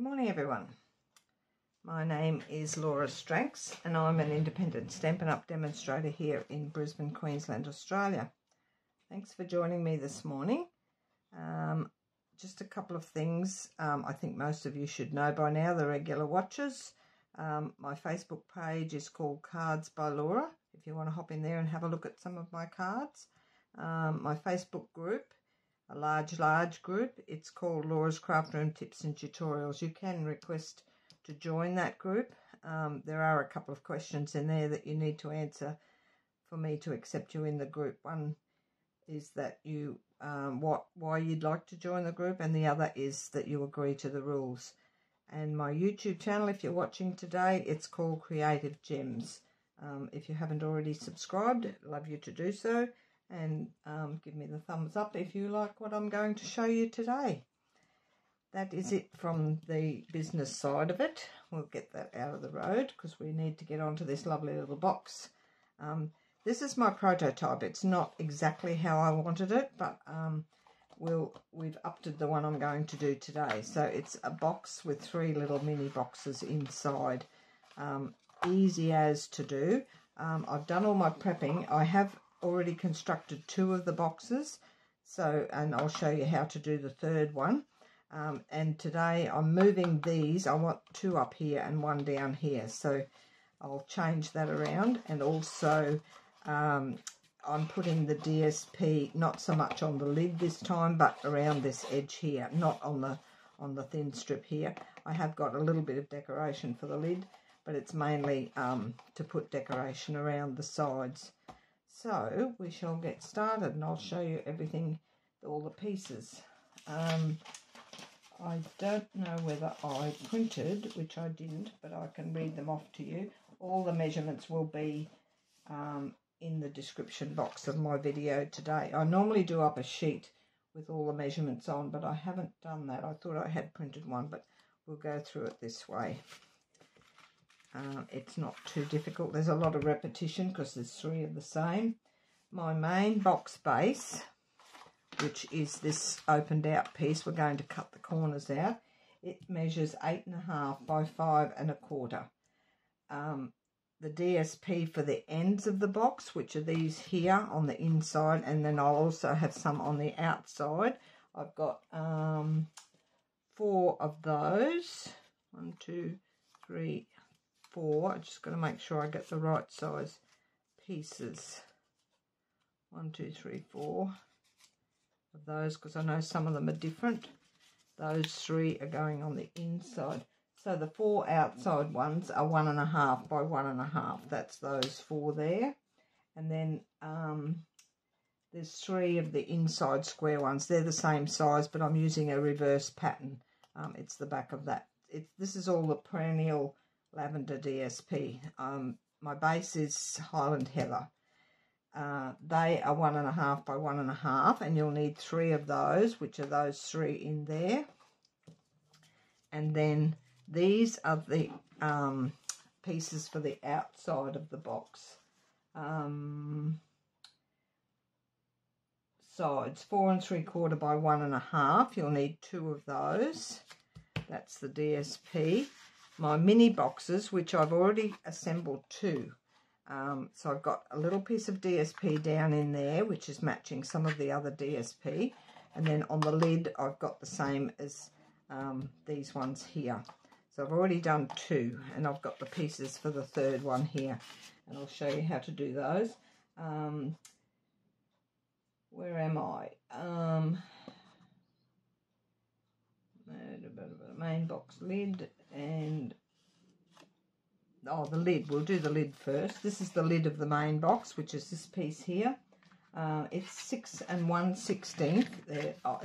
Good morning, everyone. My name is Laura Stranks and I'm an independent Stampin' Up! Demonstrator here in Brisbane, Queensland, Australia. Thanks for joining me this morning. Just a couple of things I think most of you should know by now, the regular watchers. My Facebook page is called Cards by Laura, if you want to hop in there and have a look at some of my cards. My Facebook group, a large group, it's called Laura's Craft Room Tips and Tutorials. You can request to join that group. There are a couple of questions in there that you need to answer for me to accept you in the group. One is that you why you'd like to join the group, and the other is that you agree to the rules. And my YouTube channel, if you're watching today, it's called Creative Gems. If you haven't already subscribed, I'd love you to do so, and give me the thumbs up if you like what I'm going to show you today. That is it from the business side of it. We'll get that out of the road because we need to get onto this lovely little box. This is my prototype. It's not exactly how I wanted it, but we've upped the one I'm going to do today. So it's a box with 3 little mini boxes inside. Easy as to do. I've done all my prepping. I have already constructed 2 of the boxes, and I'll show you how to do the third one. And today I'm moving these. I want 2 up here and 1 down here, so I'll change that around. And also I'm putting the DSP not so much on the lid this time, but around this edge here, not on the thin strip here. I have got a little bit of decoration for the lid, but it's mainly to put decoration around the sides. So we shall get started, and I'll show you everything, all the pieces. I don't know whether I printed, which I didn't, but I can read them off to you. All the measurements will be in the description box of my video today. I normally do up a sheet with all the measurements on, but I haven't done that. I thought I had printed one, but we'll go through it this way. It's not too difficult. There's a lot of repetition because there's 3 of the same. My main box base, which is this opened out piece, we're going to cut the corners out. It measures 8.5 by 5 1/4. The DSP for the ends of the box, which are these here on the inside, and then I'll also have some on the outside. I've got 4 of those. 1, 2, 3, 4. I'm just got to make sure I get the right size pieces. 1, 2, 3, 4 of those, because I know some of them are different. Those 3 are going on the inside. So the 4 outside ones are 1.5 by 1.5. That's those 4 there. And then there's 3 of the inside square ones. They're the same size, but I'm using a reverse pattern. It's the back of that. This is all the perennial lavender DSP. My base is Highland Heather. They are 1.5 by 1.5, and you'll need 3 of those, which are those 3 in there. And then these are the pieces for the outside of the box. Sides 4 3/4 by 1.5. You'll need 2 of those. That's the DSP. My mini boxes, which I've already assembled 2. So I've got a little piece of DSP down in there, which is matching some of the other DSP. And then on the lid, I've got the same as these ones here. So I've already done 2, and I've got the pieces for the third one here. And I'll show you how to do those. Where am I? Main box lid, and the lid. We'll do the lid first. This is the lid of the main box, which is this piece here. It's 6 1/16.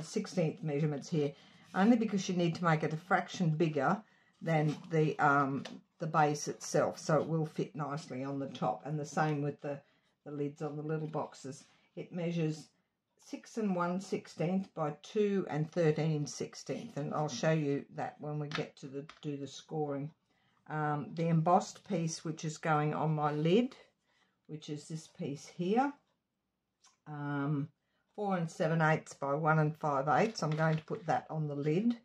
16th measurements here, only because you need to make it a fraction bigger than the base itself, so it will fit nicely on the top. And the same with the lids on the little boxes. It measures 6 1/16 by 2 13/16, and I'll show you that when we get to do the scoring. The embossed piece, which is going on my lid, which is this piece here, 4 7/8 by 1 5/8. I'm going to put that on the lid.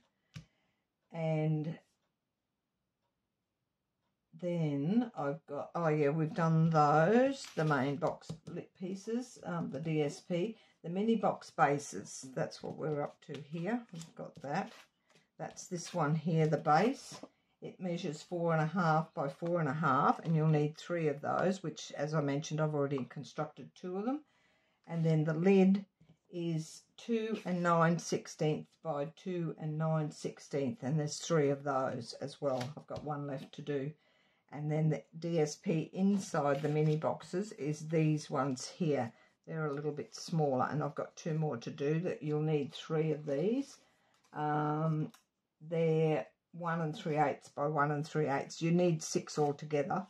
And then I've got, oh yeah, we've done those, the main box lip pieces, the DSP, the mini box bases, that's what we're up to here. We've got that. That's this one here, the base. It measures 4.5 by 4.5, and you'll need 3 of those, which, as I mentioned, I've already constructed 2 of them. And then the lid is 2 9/16 by 2 9/16, and there's 3 of those as well. I've got 1 left to do. And then the DSP inside the mini boxes is these ones here. They're a little bit smaller, and I've got 2 more to do. That you'll need 3 of these. They're 1 3/8 by 1 3/8. You need 6 altogether.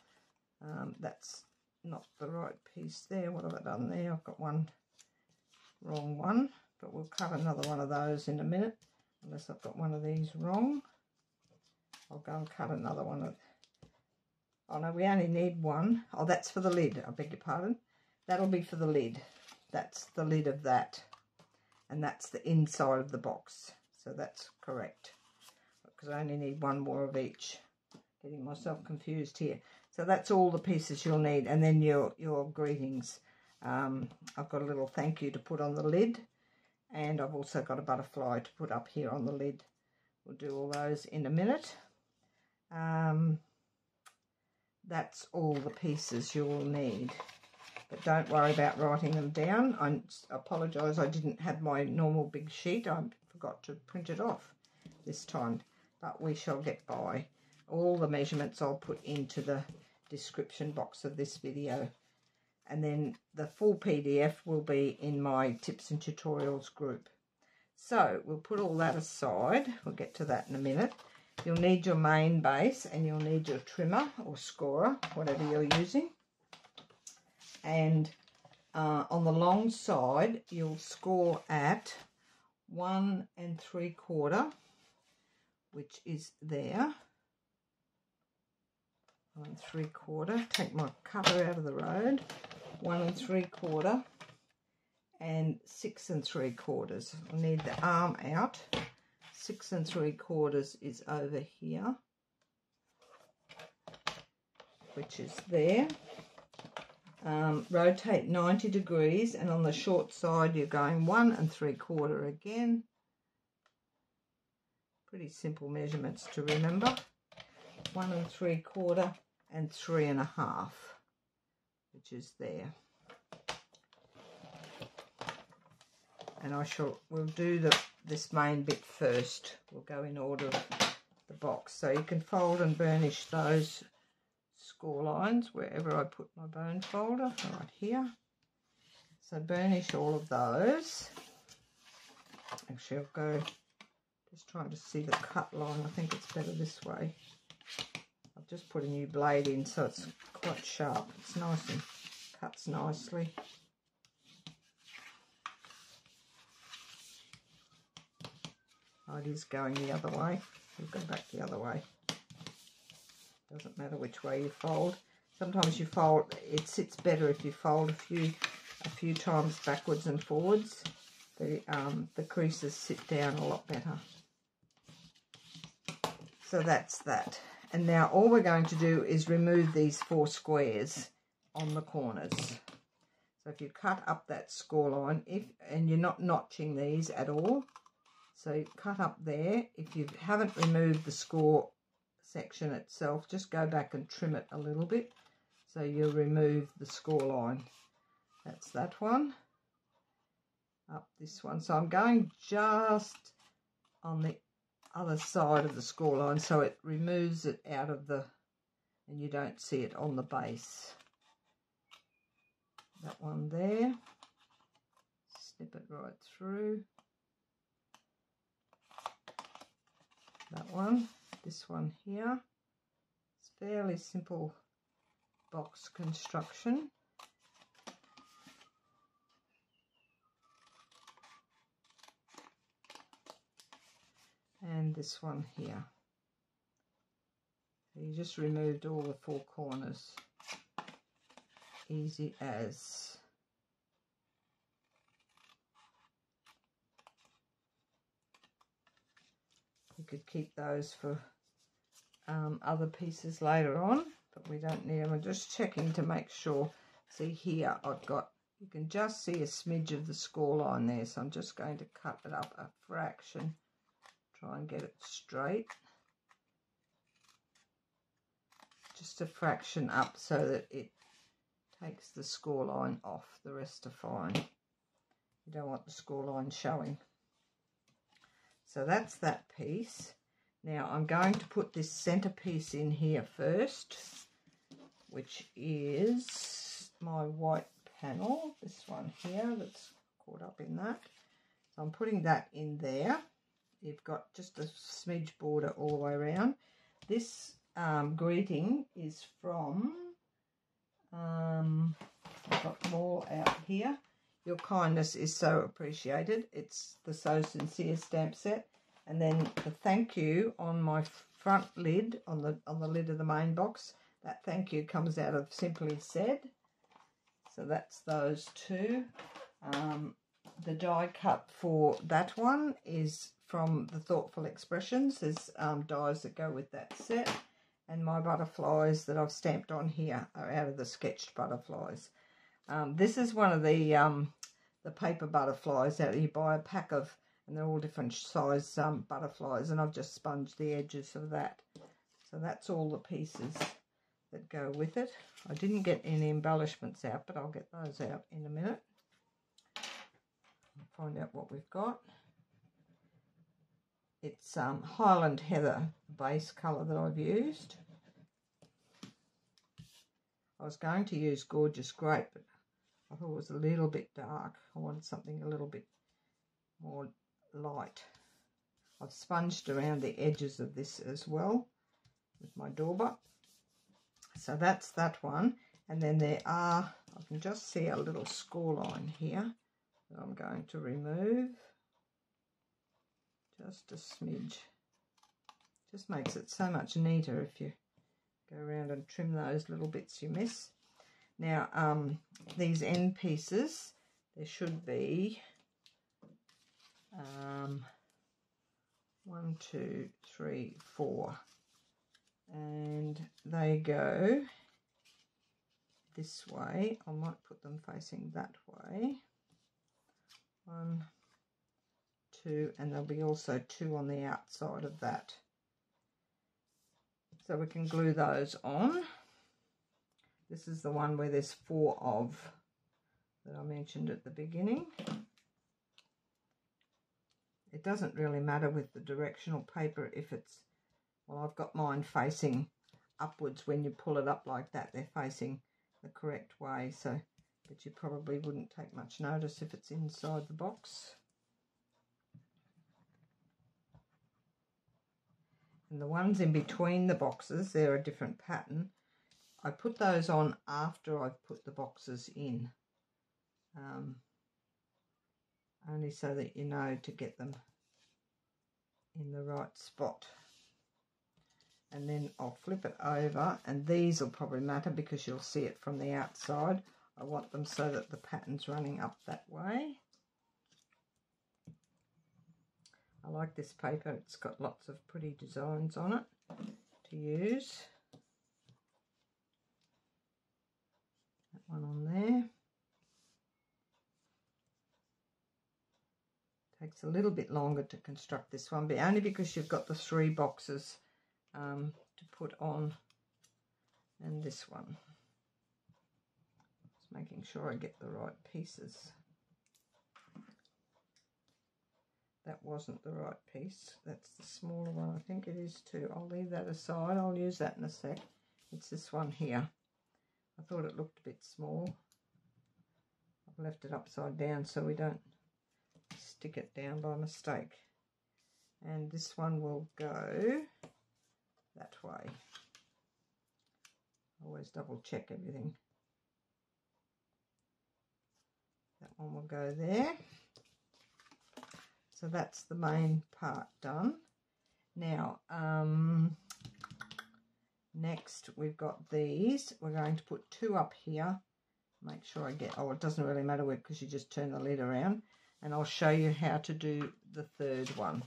That's not the right piece there. What have I done there? I've got one wrong one, but we'll cut another one of those in a minute, unless I've got one of these wrong. I'll go and cut another one of. Oh no, we only need 1. Oh, that's for the lid, I beg your pardon. That'll be for the lid. That's the lid of that, and that's the inside of the box, so that's correct, because I only need 1 more of each. Getting myself confused here. So that's all the pieces you'll need, and then your greetings. I've got a little thank you to put on the lid, and I've also got a butterfly to put up here on the lid. We'll do all those in a minute. That's all the pieces you'll need, but don't worry about writing them down. I apologise, I didn't have my normal big sheet. I forgot to print it off this time, but we shall get by. All the measurements I'll put into the description box of this video, and then the full PDF will be in my tips and tutorials group. So we'll put all that aside. We'll get to that in a minute. You'll need your main base, and you'll need your trimmer or scorer, whatever you're using. And on the long side, you'll score at 1 3/4, which is there. 1 3/4. Take my cutter out of the road. 1 3/4 and 6 3/4. I need the arm out. 6 3/4 is over here, which is there. Rotate 90 degrees, and on the short side you're going 1 3/4 again. Pretty simple measurements to remember. 1 3/4 and 3.5, which is there. And we'll do this main bit first. We'll go in order of the box. So you can fold and burnish those score lines wherever I put my bone folder, right here. So burnish all of those. Actually, I'll go just trying to see the cut line. I think it's better this way. I've just put a new blade in, so it's quite sharp. It's nice and cuts nicely. Oh, it is going the other way. We'll go back the other way. Doesn't matter which way you fold. Sometimes you fold, it sits better if you fold a few times backwards and forwards. The creases sit down a lot better. So that's that. And now all we're going to do is remove these 4 squares on the corners. So if you cut up that score line, and you're not notching these at all, so you cut up there. If you haven't removed the score section itself, just go back and trim it a little bit, so you'll remove the score line. That's that one. Up this one. So I'm going just on the other side of the score line, so it removes it out of the, and you don't see it on the base. That one there. Snip it right through. That one. This one here. It's fairly simple box construction. And this one here. So you just removed all the 4 corners. Easy as. You could keep those for other pieces later on, but we don't need them. I'm just checking to make sure. See here, I've got, you can just see a smidge of the score line there, so I'm just going to cut it up a fraction, try and get it straight. Just a fraction up so that it takes the score line off. The rest are fine. You don't want the score line showing. So that's that piece. Now I'm going to put this centre piece in here first, which is my white panel, this one here that's caught up in that. So I'm putting that in there. You've got just a smidge border all the way around. This greeting is from, I've got them all out here. Your kindness is so appreciated. It's the So Sincere stamp set. And then the thank you on my front lid, on the lid of the main box, that thank you comes out of Simply Said. So that's those two. The die cut for that one is from the Thoughtful Expressions. There's dies that go with that set. And my butterflies that I've stamped on here are out of the Sketched Butterflies. This is one of the paper butterflies that you buy a pack of, and they're all different size butterflies, and I've just sponged the edges of that. So that's all the pieces that go with it. I didn't get any embellishments out, but I'll get those out in a minute. Find out what we've got. It's Highland Heather base colour that I've used. I was going to use Gorgeous Grape, but I thought it was a little bit dark. I wanted something a little bit more light. I've sponged around the edges of this as well with my dauber. So that's that one. And then there are, I can just see a little score line here that I'm going to remove. Just a smidge. Just makes it so much neater if you go around and trim those little bits you miss. Now, these end pieces, there should be 1, 2, 3, 4, and they go this way. I might put them facing that way. 1, 2, and there'll be also 2 on the outside of that. So we can glue those on. This is the one where there's 4 of that I mentioned at the beginning. It doesn't really matter with the directional paper if it's, well, I've got mine facing upwards. When you pull it up like that, they're facing the correct way. So, but you probably wouldn't take much notice if it's inside the box. And the ones in between the boxes, they're a different pattern. I put those on after I've put the boxes in, only so that you know to get them in the right spot. And then I'll flip it over, and these will probably matter because you'll see it from the outside. I want them so that the pattern's running up that way. I like this paper. It's got lots of pretty designs on it to use. That one on there. Takes a little bit longer to construct this one, but only because you've got the 3 boxes to put on, and this one. Just making sure I get the right pieces. That wasn't the right piece. That's the smaller one. I think it is too. I'll leave that aside. I'll use that in a sec. It's this one here. I thought it looked a bit small. I've left it upside down so we don't stick it down by mistake. And this one will go that way. Always double check everything. That one will go there. So that's the main part done. Now, next we've got these. We're going to put 2 up here. Make sure I get, oh, it doesn't really matter because you just turn the lid around. And I'll show you how to do the 3rd one.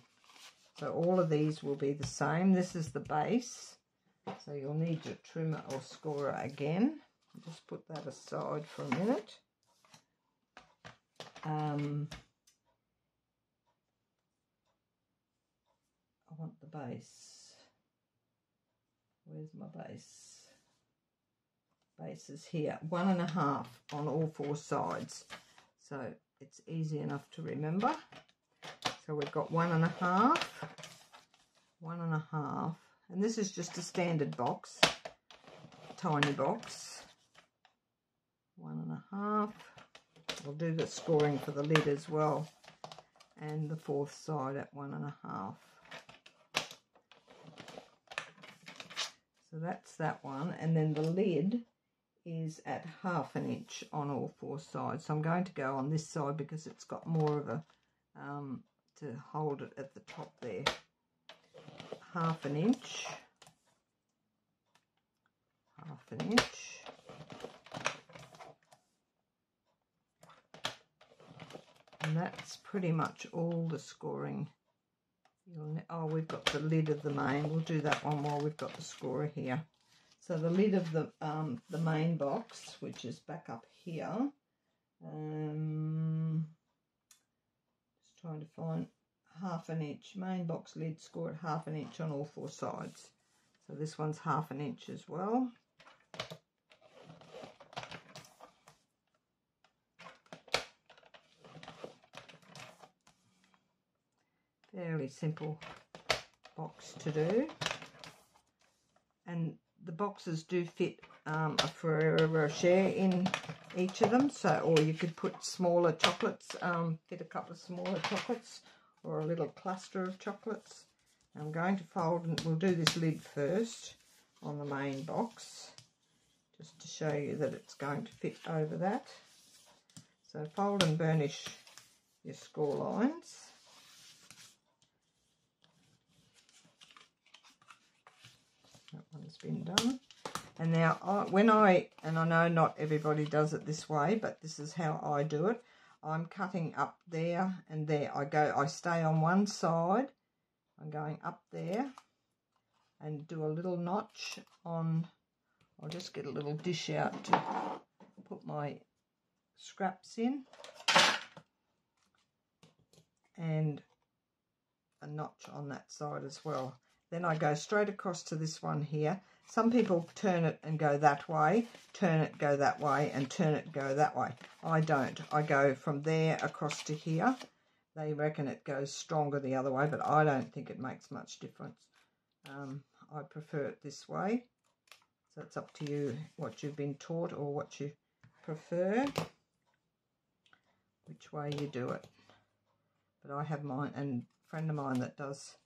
So all of these will be the same. This is the base. So you'll need your trimmer or scorer again. Just put that aside for a minute. I want the base. Where's my base? Base is here. 1.5 on all 4 sides. So it's easy enough to remember. So we've got 1.5, 1.5, and this is just a standard box, tiny box. 1.5. We'll do the scoring for the lid as well, and the 4th side at 1.5. So that's that one, and then the lid is at 1/2 inch on all 4 sides. So I'm going to go on this side because it's got more of a to hold it at the top there. 1/2 inch, 1/2 inch. And that's pretty much all the scoring. Oh, we've got the lid of the main. We'll do that one while we've got the scorer here. So the lid of the main box, which is back up here. Just trying to find 1/2 inch. Main box lid, score at 1/2 inch on all 4 sides. So this one's 1/2 inch as well. Fairly simple box to do, and the boxes do fit a Ferrero Rocher in each of them, so, or you could put smaller chocolates, fit a couple of smaller chocolates or a little cluster of chocolates. I'm going to fold, and we'll do this lid first on the main box just to show you that it's going to fit over that. So fold and burnish your score lines. That one's been done. And now and I know not everybody does it this way, but this is how I do it. I'm cutting up there and there. I stay on one side. I'm going up there and do a little notch on. I'll just get a little dish out to put my scraps in, and a notch on that side as well. Then I go straight across to this one here. Some people turn it and go that way, turn it, go that way, and turn it, go that way. I don't. I go from there across to here. They reckon it goes stronger the other way, but I don't think it makes much difference. I prefer it this way. So it's up to you what you've been taught or what you prefer, which way you do it. But I have mine, and a friend of mine that does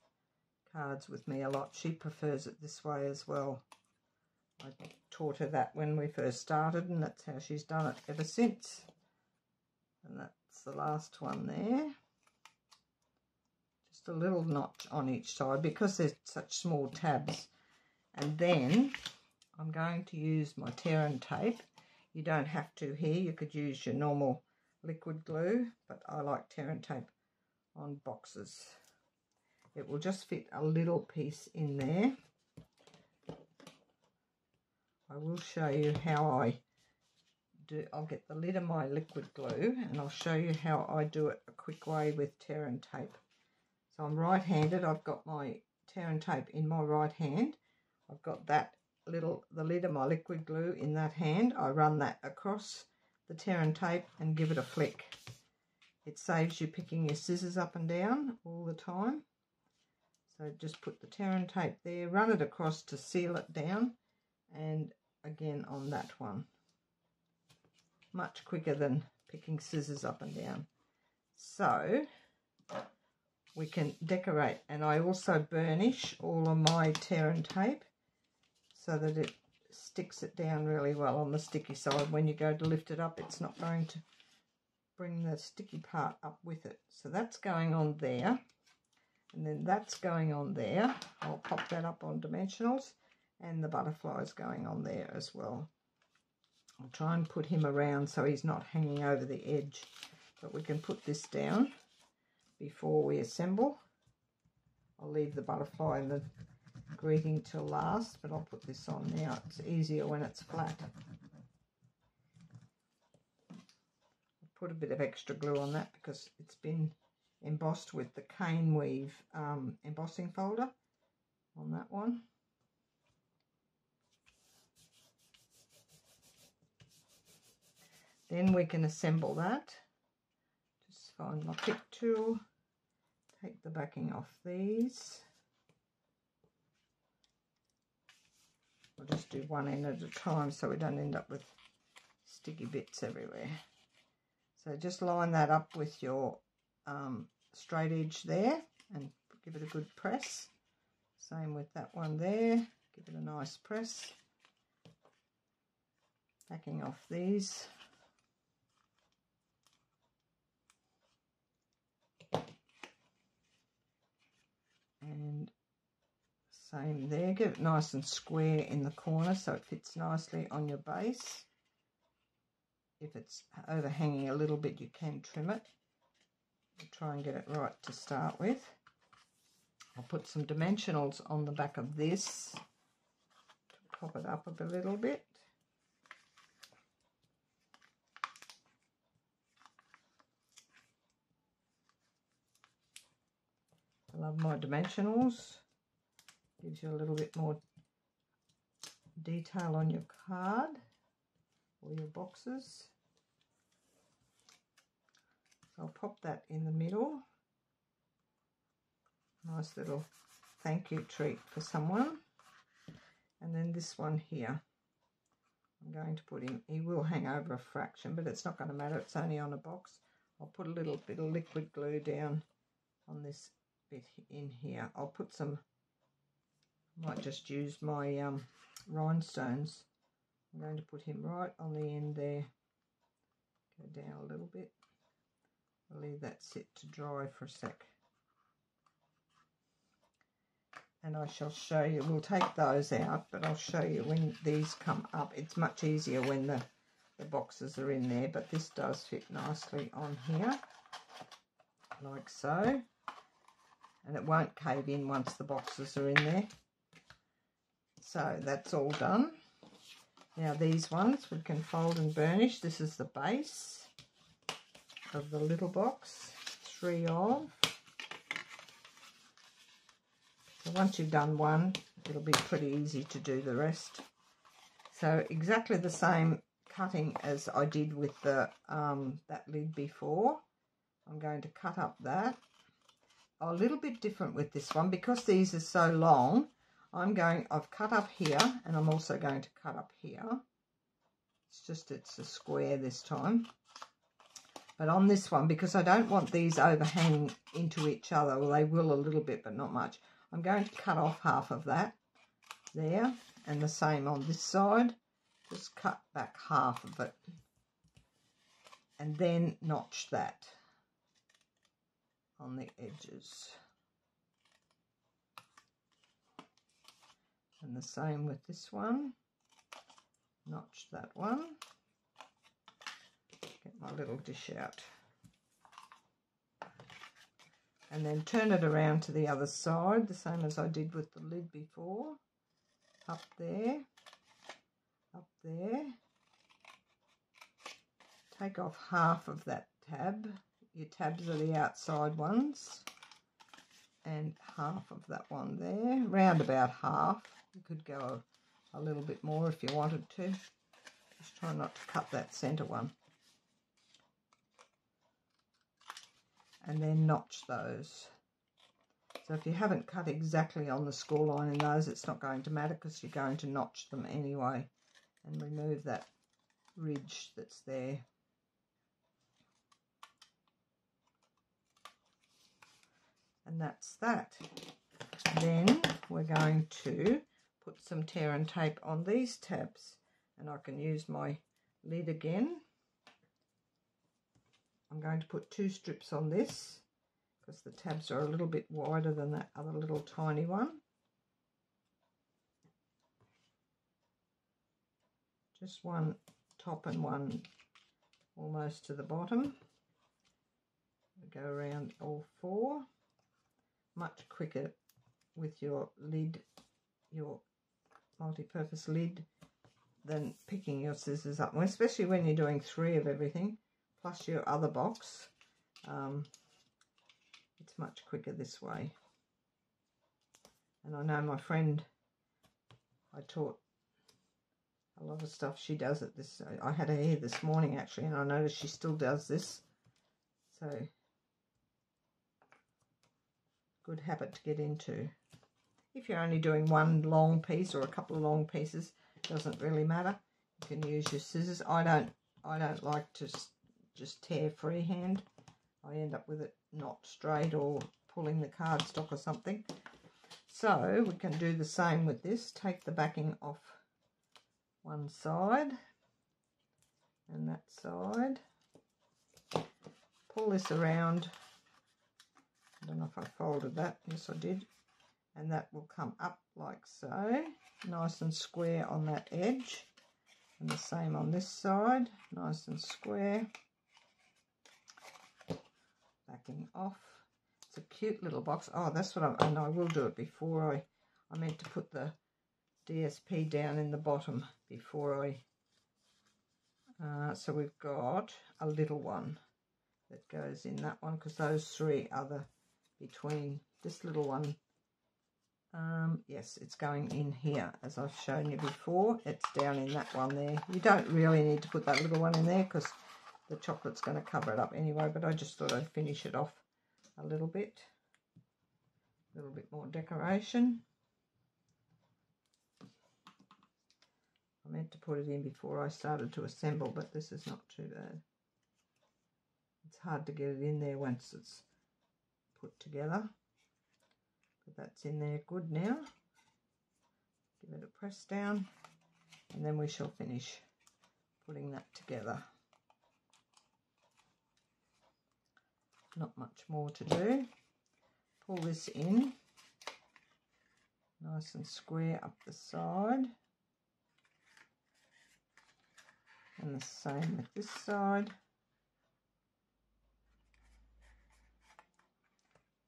cards with me a lot, she prefers it this way as well. I taught her that when we first started, and that's how she's done it ever since. And that's the last one there. Just a little notch on each side because they're such small tabs. And then I'm going to use my tear and tape. You don't have to here, you could use your normal liquid glue, but I like tear and tape on boxes. It will just fit a little piece in there. I will show you how I do. I'll get the lid of my liquid glue and I'll show you how I do it a quick way with tear and tape. So I'm right-handed. I've got my tear and tape in my right hand. I've got the lid of my liquid glue in that hand. I run that across the tear and tape and give it a flick. It saves you picking your scissors up and down all the time. So just put the tear and tape there, run it across to seal it down, and again on that one. Much quicker than picking scissors up and down. So we can decorate, and I also burnish all of my tear and tape so that it sticks it down really well on the sticky side. When you go to lift it up, it's not going to bring the sticky part up with it. So that's going on there. And then that's going on there. I'll pop that up on dimensionals, and the butterfly's going on there as well. I'll try and put him around so he's not hanging over the edge, but we can put this down before we assemble. I'll leave the butterfly and the greeting till last, but I'll put this on now. It's easier when it's flat. Put a bit of extra glue on that because it's been embossed with the cane weave embossing folder on that one. Then we can assemble that. Just find my pick tool, take the backing off these. I'll just do one end at a time so we don't end up with sticky bits everywhere. So just line that up with your straight edge there and give it a good press. Same with that one there, give it a nice press. Backing off these. And same there, get it nice and square in the corner so it fits nicely on your base. If it's overhanging a little bit, you can trim it. Try and get it right to start with. I'll put some dimensionals on the back of this to pop it up a little bit. I love my dimensionals. Gives you a little bit more detail on your card or your boxes. So I'll pop that in the middle. Nice little thank you treat for someone. And then this one here, I'm going to put him, he will hang over a fraction, but it's not going to matter, it's only on a box. I'll put a little bit of liquid glue down on this bit in here. I'll put some, might just use my rhinestones. I'm going to put him right on the end there. Go down a little bit. I'll leave that sit to dry for a sec. And I shall show you, we'll take those out, but I'll show you when these come up. It's much easier when the boxes are in there, but this does fit nicely on here, like so. And it won't cave in once the boxes are in there. So that's all done. Now these ones we can fold and burnish. This is the base of the little box, 3 of. So once you've done one, it'll be pretty easy to do the rest. So exactly the same cutting as I did with the that lid before. I'm going to cut up that. A little bit different with this one because these are so long. I've cut up here and I'm also going to cut up here. It's a square this time. But on this one, because I don't want these overhanging into each other, well, they will a little bit, but not much. I'm going to cut off half of that there, and the same on this side. Just cut back half of it and then notch that on the edges. And the same with this one. Notch that one. Get my little dish out. And then turn it around to the other side, the same as I did with the lid before. Up there. Up there. Take off half of that tab. Your tabs are the outside ones. And half of that one there. Round about half. You could go a little bit more if you wanted to. Just try not to cut that centre one. And then notch those. So if you haven't cut exactly on the score line in those, it's not going to matter because you're going to notch them anyway and remove that ridge that's there. And that's that. Then we're going to put some tear and tape on these tabs, and I can use my lid again. I'm going to put 2 strips on this because the tabs are a little bit wider than that other little tiny one. Just one top and one almost to the bottom. Go around all 4. Much quicker with your lid your multi-purpose lid than picking your scissors up, especially when you're doing 3 of everything plus your other box. It's much quicker this way. And I know my friend, I taught a lot of stuff she does at this. I had her here this morning actually, and I noticed she still does this. So good habit to get into. If you're only doing one long piece or a couple of long pieces, doesn't really matter. You can use your scissors. I don't like to just tear freehand. I end up with it not straight or pulling the cardstock or something. So we can do the same with this. Take the backing off one side and that side. Pull this around. I don't know if I folded that. Yes, I did. And that will come up like so. Nice and square on that edge. And the same on this side. Nice and square. Backing off. It's a cute little box. Oh, that's what and I will do it before I meant to put the DSP down in the bottom before so we've got a little one that goes in that one, because those 3 are the between this little one. Yes, it's going in here as I've shown you before. It's down in that one there. You don't really need to put that little one in there because the chocolate's going to cover it up anyway, but I just thought I'd finish it off a little bit more decoration. I meant to put it in before I started to assemble, but this is not too bad. It's hard to get it in there once it's put together. But that's in there good now. Give it a press down, and then we shall finish putting that together. Not much more to do. Pull this in, nice and square up the side. And the same with this side.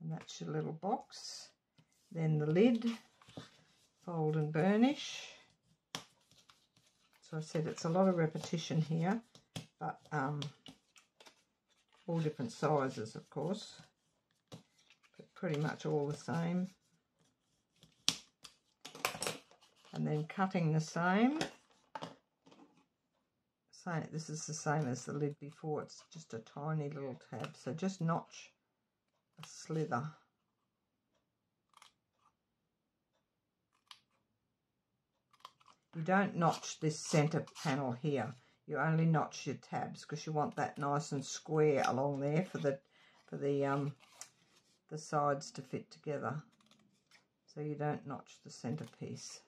And that's your little box. Then the lid, fold and burnish. So I said it's a lot of repetition here, but all different sizes, of course, but pretty much all the same. And then cutting the same. This is the same as the lid before. It's just a tiny little tab, so just notch a slither. You don't notch this center panel here. You only notch your tabs because you want that nice and square along there for the sides to fit together. So you don't notch the center piece,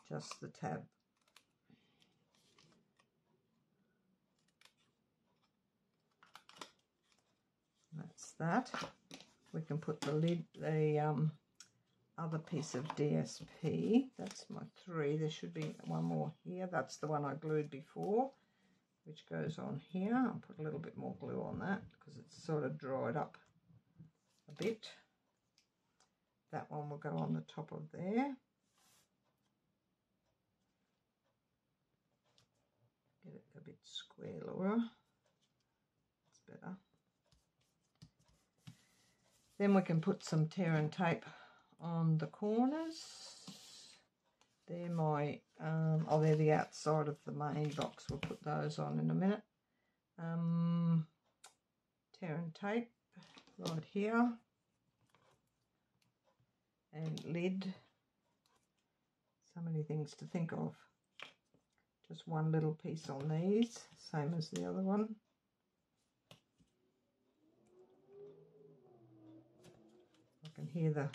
just the tab. That's that. We can put the lid, the other piece of DSP. That's my 3. There should be one more here. That's the one I glued before, which goes on here. I'll put a little bit more glue on that because it's sort of dried up a bit. That one will go on the top of there. Get it a bit square, Laura. That's better. Then we can put some tear and tape on the corners. They're my, they're the outside of the main box. We'll put those on in a minute. Tear and tape right here. And lid. So many things to think of. Just one little piece on these, same as the other one. I can hear the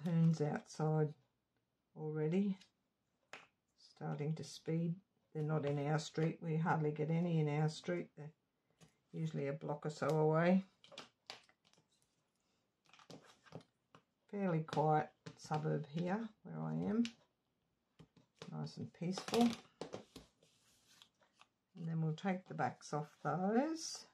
hoons outside already starting to speed. They're not in our street. We hardly get any in our street. They're usually a block or so away. Fairly quiet suburb here where I am. Nice and peaceful. And then we'll take the backs off those.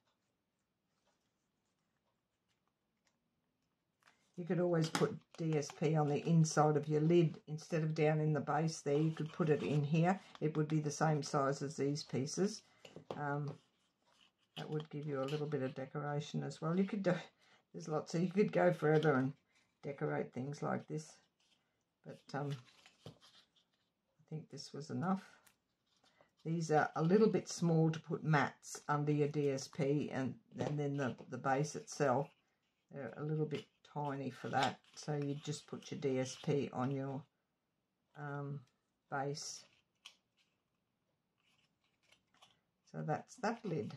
You could always put DSP on the inside of your lid instead of down in the base there. You could put it in here. It would be the same size as these pieces. That would give you a little bit of decoration as well. You could do, there's lots of, you could go further and decorate things like this. But I think this was enough. These are a little bit small to put mats under your DSP, and then the base itself, they're a little bit tiny for that. So you just put your DSP on your base. So that's that lid.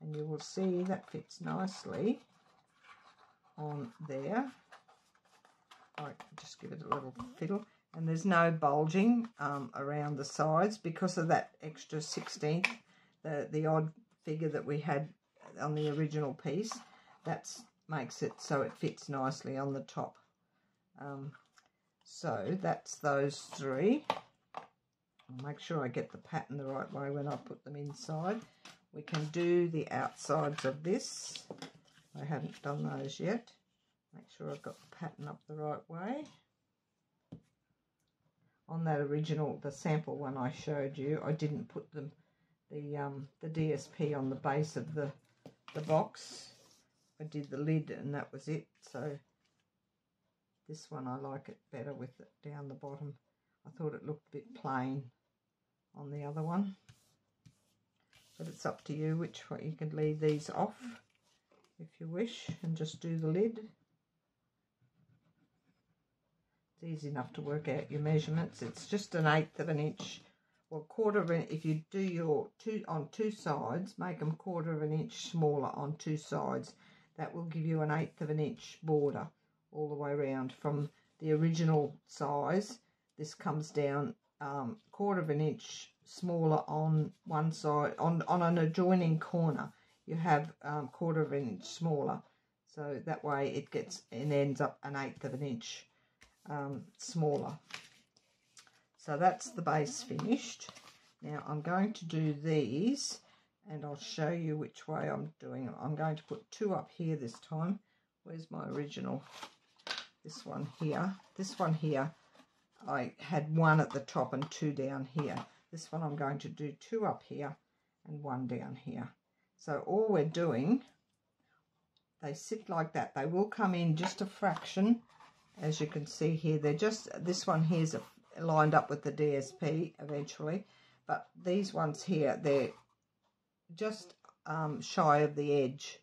And you will see that fits nicely on there. I just give it a little fiddle. And there's no bulging around the sides because of that extra 16th, the odd figure that we had on the original piece. That makes it so it fits nicely on the top. So that's those three. I'll make sure I get the pattern the right way when I put them inside. We can do the outsides of this. I haven't done those yet. Make sure I've got the pattern up the right way. On that original, the sample one I showed you, I didn't put the DSP on the base of the box. I did the lid and that was it. So this one I like it better with it down the bottom. I thought it looked a bit plain on the other one. But it's up to you which way. You can leave these off if you wish and just do the lid. Easy enough to work out your measurements. It's just 1/8 of an inch, or 1/4 of an. If you do your on two sides, make them 1/4 of an inch smaller on two sides. That will give you 1/8 of an inch border all the way around from the original size. This comes down 1/4 of an inch smaller on one side. On an adjoining corner, you have 1/4 of an inch smaller. So that way it ends up 1/8 of an inch. Smaller. So that's the base finished. Now I'm going to do these and I'll show you which way I'm doing them. I'm going to put 2 up here this time. Where's my original? This one here. This one here, I had 1 at the top and 2 down here. This one I'm going to do 2 up here and 1 down here. So all we're doing, they sit like that. They will come in just a fraction. As you can see here, they're just, this one here is lined up with the DSP eventually, but these ones here, they're just shy of the edge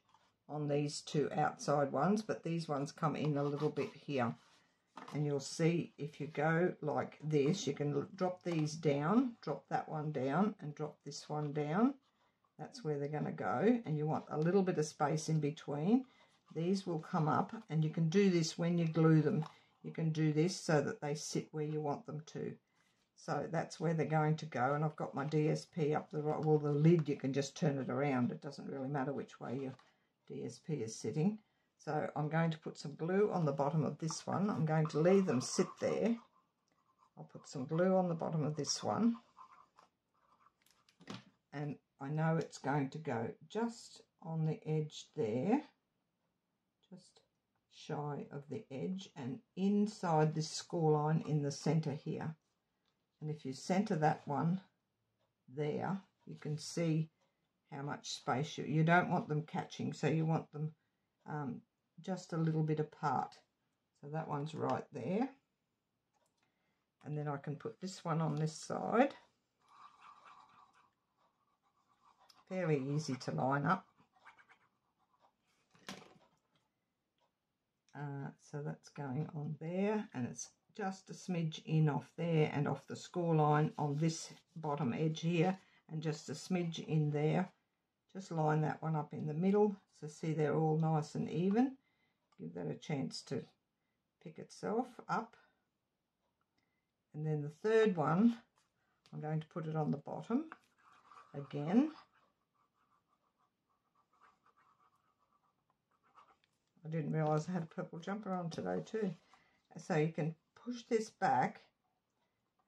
on these 2 outside ones, but these ones come in a little bit here. And you'll see if you go like this, you can drop these down, drop that one down, and drop this one down. That's where they're going to go, and you want a little bit of space in between. These will come up, and you can do this when you glue them. You can do this so that they sit where you want them to. So that's where they're going to go, and I've got my DSP up the right. Well, the lid, you can just turn it around. It doesn't really matter which way your DSP is sitting. So I'm going to put some glue on the bottom of this one. I'm going to leave them sit there. I'll put some glue on the bottom of this one. And I know it's going to go just on the edge there. Just shy of the edge and inside this score line in the center here. And if you center that one there, you can see how much space you don't want them catching, so you want them just a little bit apart. So that one's right there. And then I can put this one on this side. Fairly easy to line up. So that's going on there, and it's just a smidge in off there and off the score line on this bottom edge here, and just a smidge in there. Just line that one up in the middle, so see they're all nice and even. Give that a chance to pick itself up. And then the third one, I'm going to put it on the bottom again. I didn't realise I had a purple jumper on today too. So you can push this back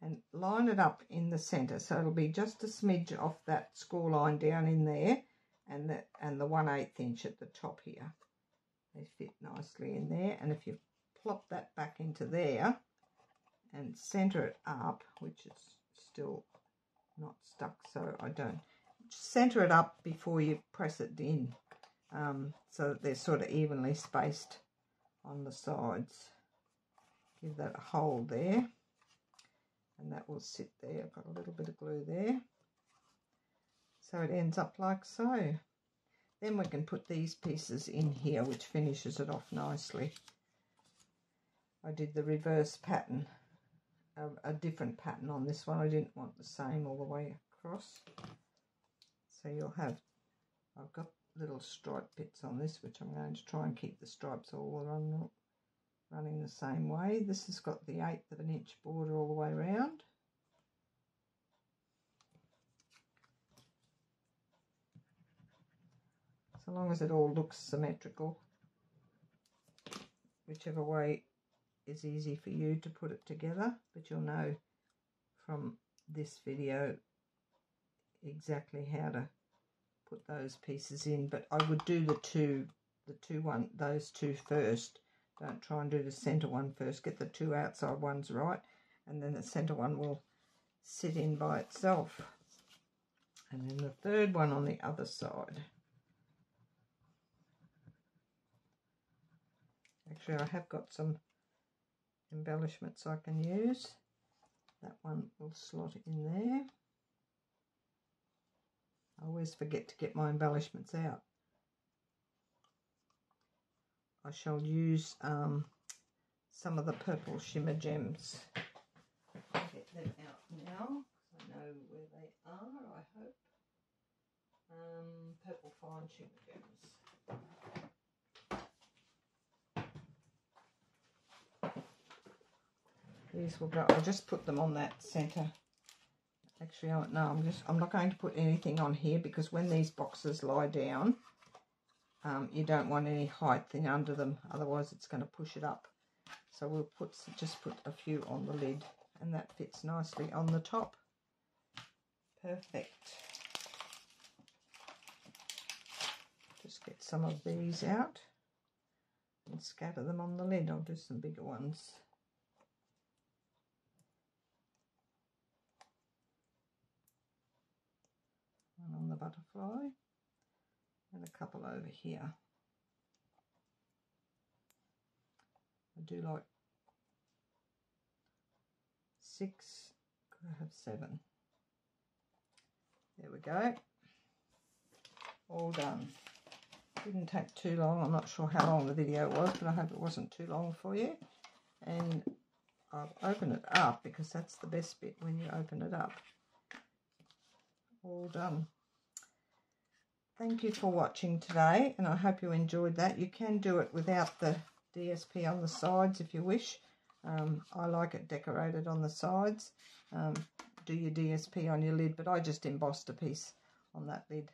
and line it up in the centre, so it'll be just a smidge off that score line down in there, and the 1/8 inch at the top here. They fit nicely in there, and if you plop that back into there and centre it up, which is still not stuck, so I don't, centre it up before you press it in, so that they're sort of evenly spaced on the sides. Give that a hold there, and that will sit there. I've got a little bit of glue there, so it ends up like so. Then we can put these pieces in here, which finishes it off nicely. I did the reverse pattern, a different pattern on this one. I didn't want the same all the way across. So you'll have, I've got little stripe bits on this, which I'm going to try and keep the stripes all running the same way. This has got the 1/8 of an inch border all the way around. So long as it all looks symmetrical, whichever way is easy for you to put it together, but you'll know from this video exactly how to put those pieces in. But I would do those two first. Don't try and do the centre one first. Get the 2 outside ones right, and then the centre one will sit in by itself. And then the third one on the other side. Actually, I have got some embellishments I can use. That one will slot in there. I always forget to get my embellishments out. I shall use some of the purple shimmer gems. I'll get them out now, because I know where they are, I hope. Purple fine shimmer gems. These will go. I'll just put them on that centre. Actually, no, I'm not going to put anything on here, because when these boxes lie down, you don't want any height in under them, otherwise it's going to push it up. So we'll just put a few on the lid, and that fits nicely on the top. Perfect. Just get some of these out and scatter them on the lid. I'll do some bigger ones. One on the butterfly, and a couple over here. I do like 6, could I have 7? There we go. All done. Didn't take too long. I'm not sure how long the video was, but I hope it wasn't too long for you. And I'll open it up, because that's the best bit, when you open it up. All done. Thank you for watching today, and I hope you enjoyed that. You can do it without the DSP on the sides if you wish. I like it decorated on the sides. Do your DSP on your lid, but I just embossed a piece on that lid.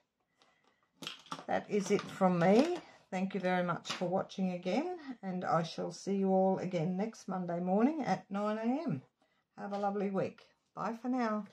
That is it from me. Thank you very much for watching again, and I shall see you all again next Monday morning at 9 AM. Have a lovely week. Bye for now.